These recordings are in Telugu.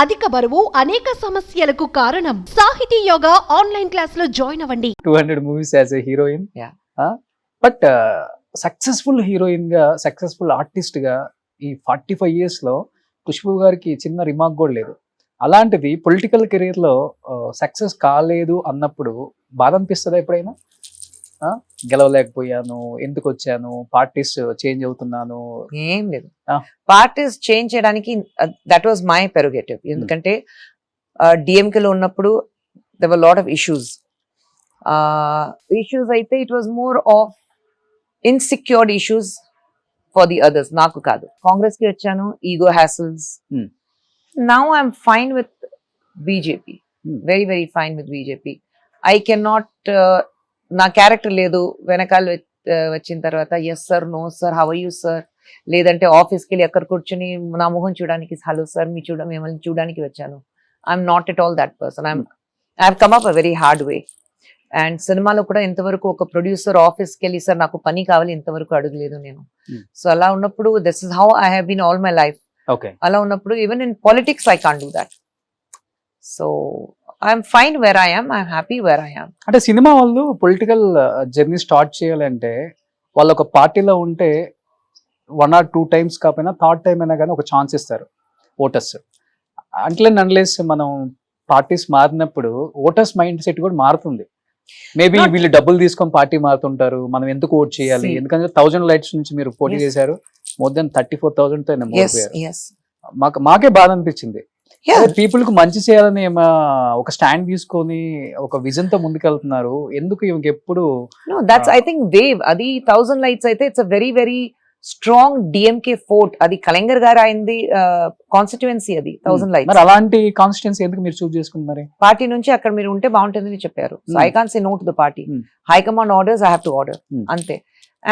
అధిక బరువు అనేక సమస్యలకు కారణం. సాహితీ యోగా ఆన్లైన్ క్లాస్ లో జాయిన్ అవ్వండి. 200 movies as a heroine. But successful heroine గా, సక్సెస్ఫుల్ ఆర్టిస్ట్ గా ఈ 45 years లో ఖుష్బూ గారికి చిన్న రిమార్క్ కూడా లేదు. అలాంటిది పొలిటికల్ కెరీర్ లో సక్సెస్ కాలేదు అన్నప్పుడు బాధ అనిపిస్తుందా ఎప్పుడైనా? గెలవలేకపోయాను, ఎందుకు వచ్చాను, పార్టీస్ చేంజ్ అవుతున్నాను? ఏం లేదు, పార్టీస్ చేంజ్ చేయడానికి దట్ వాజ్ మై ప్రెరోగేటివ్. ఎందుకంటే డిఎంకే లో ఉన్నప్పుడు there were lot of issues అయితే it was more of insecured issues for the others, నాకు కాదు. కాంగ్రెస్ కి వచ్చాను, ego hassles. Now I'm fine with BJP, very very fine with BJP. I can not, నా క్యారెక్టర్ లేదు. వెనకాల వచ్చిన తర్వాత yes sir, no sir, how are you sir, లేదంటే ఆఫీస్కి వెళ్ళి ఎక్కడ కూర్చొని నా మొహం చూడడానికి హలో సార్ మిమ్మల్ని చూడడానికి వచ్చాను. I'm not at all that person. I have come up a very hard way. And సినిమాలో కూడా ఇంతవరకు ఒక ప్రొడ్యూసర్ ఆఫీస్కి వెళ్ళి సార్ నాకు పని కావాలి ఇంతవరకు అడగలేదు నేను. సో అలా ఉన్నప్పుడు this is how I have been all my life. అలా ఉన్నప్పుడు even in politics I can't do that. So I'm fine where I am, I'm happy where I am. అంటే సినిమా వాళ్ళు పొలిటికల్ జర్నీ స్టార్ట్ చేయాలంటే వాళ్ళు ఒక పార్టీలో ఉంటే 1 or 2 times కాకపోయినా థర్డ్ టైం అయినా కానీ ఒక ఛాన్స్ ఇస్తారు ఓటర్స్. అన్లెస్ మనం పార్టీస్ మారినప్పుడు ఓటర్స్ మైండ్ సెట్ కూడా మారుతుంది. మేబీ వీళ్ళు డబ్బులు తీసుకొని పార్టీ మారుతుంటారు, మనం ఎందుకు ఓట్ చేయాలి, ఎందుకంటే 1000 lights నుంచి మీరు పోటీ చేశారు, మోర్ దెన్ 34,000 తో మాకే బాధ అనిపించింది. పీపుల్ కు మంచి చేయాలని ఒక స్టాండ్ తీసుకొని ఒక విజన్ తో ముందుకెళ్తున్నారు. ఎందుకు ఎప్పుడు దట్స్ ఐ థింక్ వేవ్. అది 1000 lights అయితే it's a very very strong DMK fort. అది కలెంగర్ గారు అయింది కాన్స్టిట్యుయెన్సీ, అది 1000 lights. మరి అలాంటి కాన్స్టిట్యుయెన్సీ ఎందుకు మీరు చూస్ చేసుకున్నారు? పార్టీ నుంచి అక్కడ మీరు ఉంటే బాగుంటుందని చెప్పారు. So I can't say no to the party. High command orders, I have to order, అంతే.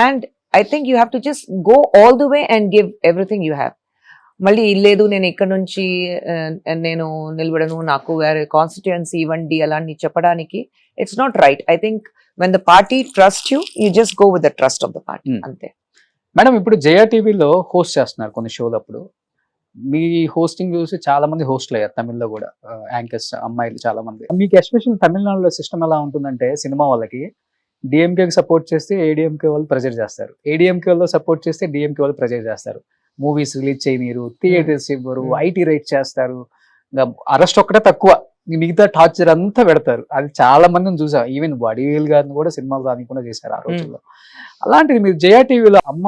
And I think you have to just go all the way and give everything you have. మళ్ళీ లేదు నేను ఇక్కడ నుంచి నేను నిలబడను, నాకు వేరే కాన్స్టిట్యుయెన్సీ ఇవ్వండి అలాంటి చెప్పడానికి it's not right. I think when the party trust you, you just go with the trust of the party, అంతే. మేడం, ఇప్పుడు జయా టీవీలో హోస్ట్ చేస్తున్నారు కొన్ని షోలప్పుడు. మీ హోస్టింగ్ చూసి చాలా మంది హోస్ట్లు అయ్యారు తమిళ్లో కూడా, యాంకర్స్ అమ్మాయిలు చాలా మంది. మీకు ఎస్పెషల్ తమిళనాడులో సిస్టమ్ ఎలా ఉంటుందంటే, సినిమా వాళ్ళకి డిఎంకేకి సపోర్ట్ చేస్తే ఏడిఎంకే వాళ్ళు ప్రెజర్ చేస్తారు, ఏడిఎంకే వాళ్ళు సపోర్ట్ చేస్తే డిఎంకే వాళ్ళు ప్రెజర్ చేస్తారు. మూవీస్ రిలీజ్ చేయనీరు, థియేటర్స్ ఇవ్వరు, ఐటీ రైట్ చేస్తారు, ఇంకా అరెస్ట్ ఒక్కటే తక్కువ, మిగతా టార్చర్ అంతా పెడతారు. అది చాలా మందిని చూసాం. ఈవెన్ వడివేల్ గారిని కూడా సినిమాలు రానికుండా చేశారు ఆ రోజుల్లో. అలాంటిది మీరు జయా టీవీలో అమ్మ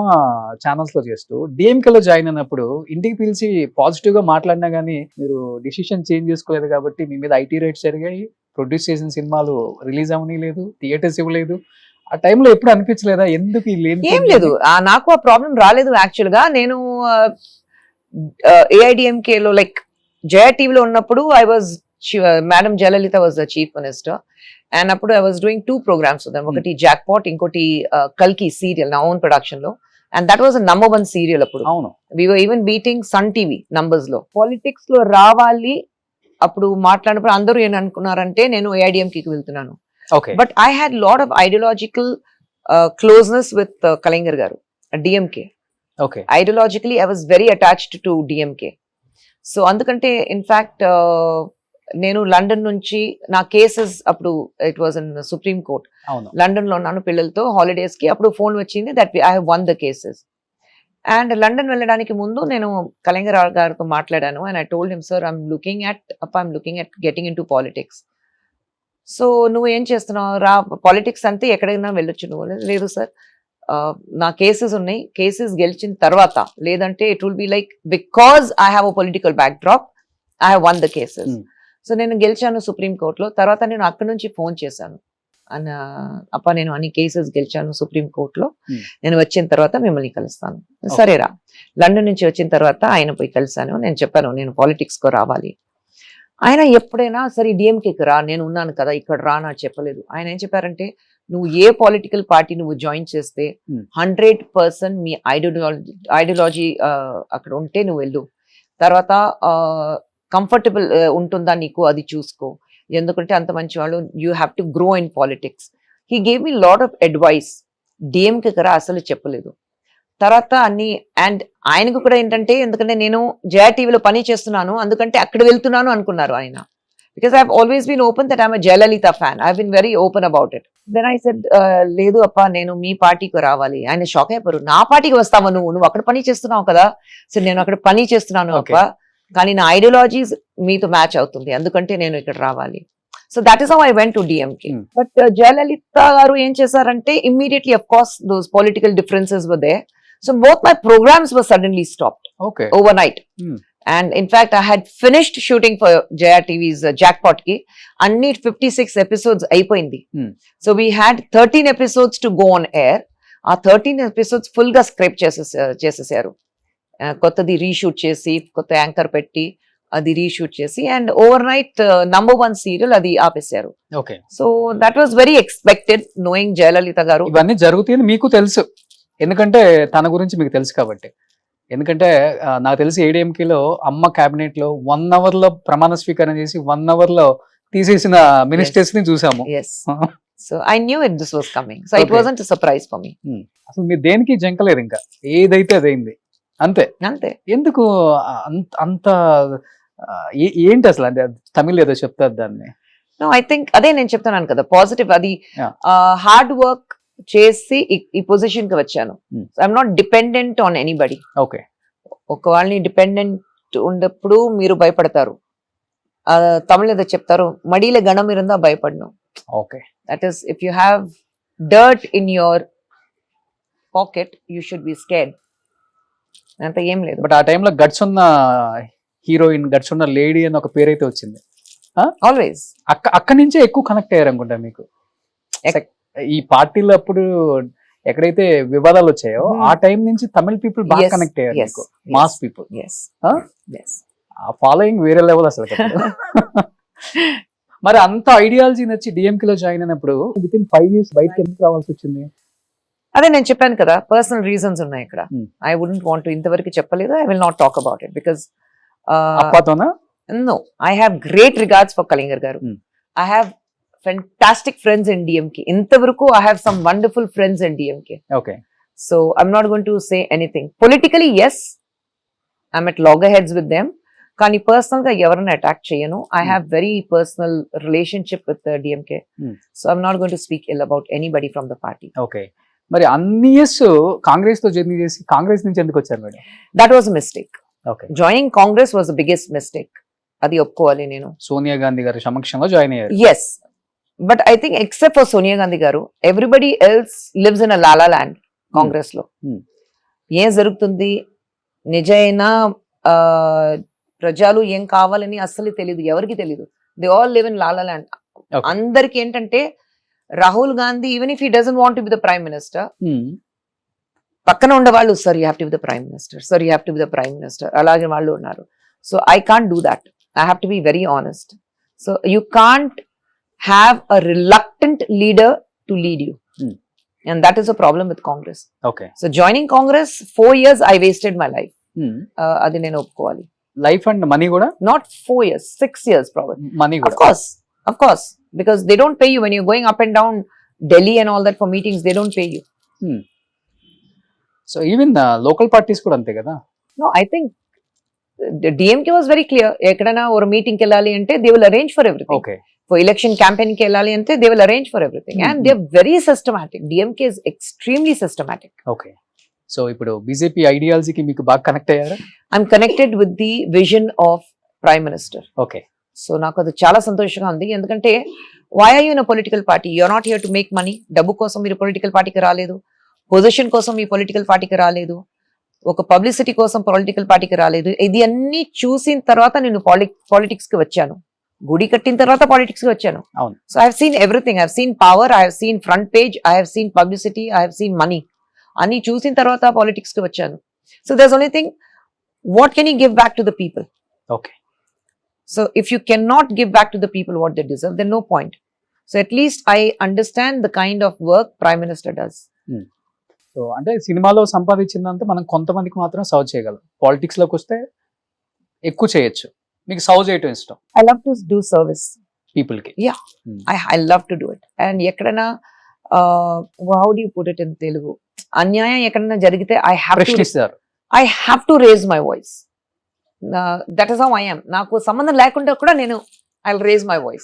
ఛానల్స్ లో చేస్తూ డిఎంకేలో జాయిన్ అయినప్పుడు ఇంటికి పిలిచి పాజిటివ్ గా మాట్లాడినా గానీ మీరు డిసిషన్ చేంజ్ చేసుకోలేదు కాబట్టి మీ మీద ఐటీ రైట్స్ జరిగాయి, ప్రొడ్యూస్ చేసిన సినిమాలు రిలీజ్ అవ్వలేదు, థియేటర్స్ ఇవ్వలేదు. ఆ టైంలో ఎప్పుడు అనిపించలేదా ఎందుకు ఏం లేదు? నాకు ఆ ప్రాబ్లం రాలేదు. యాక్చువల్ గా నేను ఏఐడిఎంకే లో లైక్ జయా టీవీలో ఉన్నప్పుడు I was madam Jayalalithaa was the chief minister. And అప్పుడు I was doing 2 programs with them. ఒకటి జాక్పాట్, ఇంకోటి కల్కి సీరియల్ నా ఓన్ ప్రొడక్షన్ లో. And that was number 1 serial అప్పుడు. We were even beating Sun TV numbers లో. పాలిటిక్స్ లో రావాలి అప్పుడు మాట్లాడినప్పుడు అందరూ ఏం అనుకున్నారంటే నేను ఏఐడిఎంకి వెళ్తున్నాను. But I had a lot of ideological closeness with Kalingar garu, DMK. Ideologically, I was very attached to DMK. So, andukante, in fact, nenu London nunchi na cases appudu it was in the Supreme Court. London lo nanu pillalto holidays ki appudu phone vachindi that I have won the cases. And London వెళ్ళడానికి ముందు నేను Kalingar గారితో మాట్లాడాను. And I told him, sir, I'm looking at getting into politics. So నువ్వు ఏం చేస్తున్నావు, రా పాలిటిక్స్ అంతే ఎక్కడైనా వెళ్ళొచ్చు. నువ్వు లేదు సార్, నా కేసెస్ ఉన్నాయి, కేసెస్ గెలిచిన తర్వాత, లేదంటే it will be like because I have a political back drop, I have one the cases. So నేను గెలిచాను సుప్రీం కోర్టులో. తర్వాత నేను అక్కడి నుంచి ఫోన్ చేశాను, నేను అన్ని కేసెస్ గెలిచాను సుప్రీం కోర్టులో, నేను వచ్చిన తర్వాత మిమ్మల్ని కలుస్తాను. సరేరా. లండన్ నుంచి వచ్చిన తర్వాత ఆయన పోయి కలిశాను. నేను చెప్పాను నేను పాలిటిక్స్ కు రావాలి. ఆయన ఎప్పుడైనా సరే డిఎంకేకి రా, నేను ఉన్నాను కదా ఇక్కడ రా, నా చెప్పలేదు. ఆయన ఏం చెప్పారంటే, నువ్వు ఏ పొలిటికల్ పార్టీ నువ్వు జాయిన్ చేస్తే 100% మీ ఐడియాలజీ అక్కడ ఉంటే నువ్వు వెళ్ళు, తర్వాత కంఫర్టబుల్ ఉంటుందా నీకు అది చూసుకో, ఎందుకంటే అంత మంచి వాళ్ళు, you have to grow in politics. He gave me lot of advice. డిఎంకేకి రా అసలు చెప్పలేదు. తర్వాత అన్ని అండ్ ఆయనకు కూడా ఏంటంటే ఎందుకంటే నేను జయా టీవీలో పని చేస్తున్నాను అందుకంటే అక్కడ వెళ్తున్నాను అనుకున్నారు ఆయన. Because I have always been open that I'm a Jayalalithaa fan. I been very open about it. Then I said లేదు అప్ప నేను మీ పార్టీకి రావాలి. ఆయన షాక్ అయిపోయారు. నా పార్టీకి వస్తావా నువ్వు అక్కడ పని చేస్తున్నావు కదా. సో నేను అక్కడ పని చేస్తున్నాను అప్ప, కానీ నా ఐడియాలజీస్ మీతో మ్యాచ్ అవుతుంది అందుకంటే నేను ఇక్కడ రావాలి. So that is how I went to DMK. But Jayalalithaa గారు ఏం చేశారంటే immediately of course those political differences were there. So both my programs were suddenly stopped overnight. And in fact I had finished shooting for Jaya TV's Jackpot ki anni 56 episodes అయిపోయింది. So we had 13 episodes to go on air. ఆ 13 episodes full గా స్క్రిప్ట్ చేసేసారు. కొత్తది రీషూట్ చేసి కొత్త యాంకర్ పెట్టి అది రీషూట్ చేసి and overnight number 1 serial అది ఆపేశారు. So that was very expected knowing Jayalalithaa గారు. ఇవన్నీ జరుగుతాయని మీకు తెలుసు ఎందుకంటే తన గురించి మీకు తెలుసు కాబట్టి. ఎందుకంటే నాకు తెలిసి ఏడీఎంకేలో అమ్మ క్యాబినెట్ లో 1 hour లో ప్రమాణ స్వీకారం చేసి 1 hour లో తీసేసిన మినిస్టర్స్ ని చూసాము. So I knew it this was coming. So it wasn't a surprise for me. అసలు మీరు దేనికి జంకలేదు, ఇంకా ఏదైతే అదైంది అంతే. ఎందుకు అంత ఏంటి అసలు? అంటే తమిళ్ ఏదో చెప్తారు దాన్ని. ఐ థింక్ అదే నేను చెప్తున్నాను కదా పాజిటివ్. అది హార్డ్ వర్క్ చేసి ఈ పొజిషన్ కి వచ్చాను. I'm not dependent on anybody. ఒక వాళ్ళని డిపెండెంట్ ఉన్నప్పుడు మీరు భయపడతారు. తమిళ ఏదో చెప్తారు, మడిలో గణం ఇరుందా భయపడను. That is if you have dirt in your pocket you should be scared. అంత ఏం లేదు. బట్ ఆ టైంలో గట్స్ ఉన్న హీరోయిన్, గట్స్ ఉన్న లేడీ అని ఒక పేరు అయితే వచ్చింది. ఆల్వేస్ అక్కడి నుంచే ఎక్కువ కనెక్ట్ అయ్యారు అనుకుంటా మీకు. ఈ పార్టీలో అప్పుడు ఎక్కడైతే వివాదాలు వచ్చాయో ఆ టైం నుంచి తమిళ పీపుల్ బాగా కనెక్ట్ అయ్యారు, మాస్ పీపుల్. ఆ ఫాలోయింగ్ వేరే లెవెల్ అసలు. మరి అంత ఐడియాలజీ నచ్చి డిఎంకేలో జాయిన్ అయినప్పుడు విత్ ఇన్ 5 years బయటకి ఎందుకు రావాల్సి వచ్చింది? అదే నేను చెప్పాను కదా, పర్సనల్ రీజన్స్ ఉన్నాయి ఇక్కడ. ఐ వుడెంట్ వాంట్ టు, ఇంతవరకు చెప్పలేదు. I will not talk about it because no, I have great regards for Kalaignar గారు. I have fantastic friends in DMK. ఇంతవరకు I have some wonderful friends in DMK. So I'm not going to say anything. Politically, yes, I'm at loggerheads with them. కానీ పర్సనల్ గా ఎవరిని అటాక్ చేయను. I have very personal relationship with the DMK. So I'm not going to speak ill about anybody from the party. మరి అన్ని ఇయర్స్ కాంగ్రెస్ తో జర్నీ చేసి కాంగ్రెస్ నుంచి ఎందుకు వచ్చారు madam? That was a mistake. Joining Congress was the biggest mistake. అది ఒప్పుకోవాలి నేను. సోనియా గాంధీ గారి సమక్షంలో జాయిన్ అయ్యారు. Yes. But I think except for Sonia Gandhi garu, everybody else lives in a la la land. Congress lo ఏం జరుగుతుంది, నిజైన ప్రజలు ఏం కావాలని అస్సలు తెలియదు, ఎవరికి తెలియదు. They all live in La La Land. అందరికి ఏంటంటే Rahul Gandhi even if he doesn't want to be the prime minister, పక్కన ఉండే వాళ్ళు sir you have to be the prime minister, sir you have to be the prime minister, అలాగే వాళ్ళు ఉన్నారు. So I can't do that. I have to be very honest. So you can't have a reluctant leader to lead you. And that is a problem with Congress. So joining Congress, 4 years I wasted my life. Adi nenu oppukovali. Life and money kuda? Not 4 years, 6 years probably. Money kuda? Of course, because they don't pay you when you're going up and down Delhi and all that for meetings. They don't pay you. So even local parties kuda ante kada? No, I think the DMK was very clear. Ekkadana or meeting ki ellali ante they will arrange for everything. For election campaign ki ellali ante they will arrange for everything. And they are very systematic. DMK is extremely systematic. So ipudu BJP ideology ki meeku baga connect ayyara? I'm connected with the vision of Prime Minister. So naku adu chaala santoshanga undi. Endukante why are you in a political party? You're not here to make money. Dabbu kosam meer political party ki raaledu. Position kosam mee political party ki raaledu. ఒక పబ్లిసిటీ కోసం పొలిటికల్ పార్టీకి రాలేదు. ఇది అన్ని చూసిన తర్వాత నేను పాలిటిక్స్ కి వచ్చాను. గుడి కట్టిన తర్వాత పాలిటిక్స్ కి వచ్చాను. So I have seen everything. I have seen power, I have seen front page, I have seen publicity, I have seen money. అన్ని చూసిన తర్వాత పాలిటిక్స్ కి వచ్చాను. So there's only thing, what can you give back to the people? So if you can not give back to the people what they deserve, then no point. So at least I understand the kind of work prime minister does. So అంటే సినిమాలో సంపాదించిందంతా మనం కొంతమందికి మాత్రం సర్వ్ చేయగలం. పాలిటిక్స్ లోకి వస్తే ఎక్కువ చేయొచ్చు. మీకు సర్వ్ చేయటం ఇష్టం? I love to do service people కి. Yeah, I love to do it. And ఎక్కడైనా how do you put it in Telugu, అన్యాయం ఎక్కడైనా జరిగితే ప్రశ్నిస్తారు. I have to raise my voice. That is how I am. నాకు సంబంధం లేకుండా కూడా నేను I will raise my voice.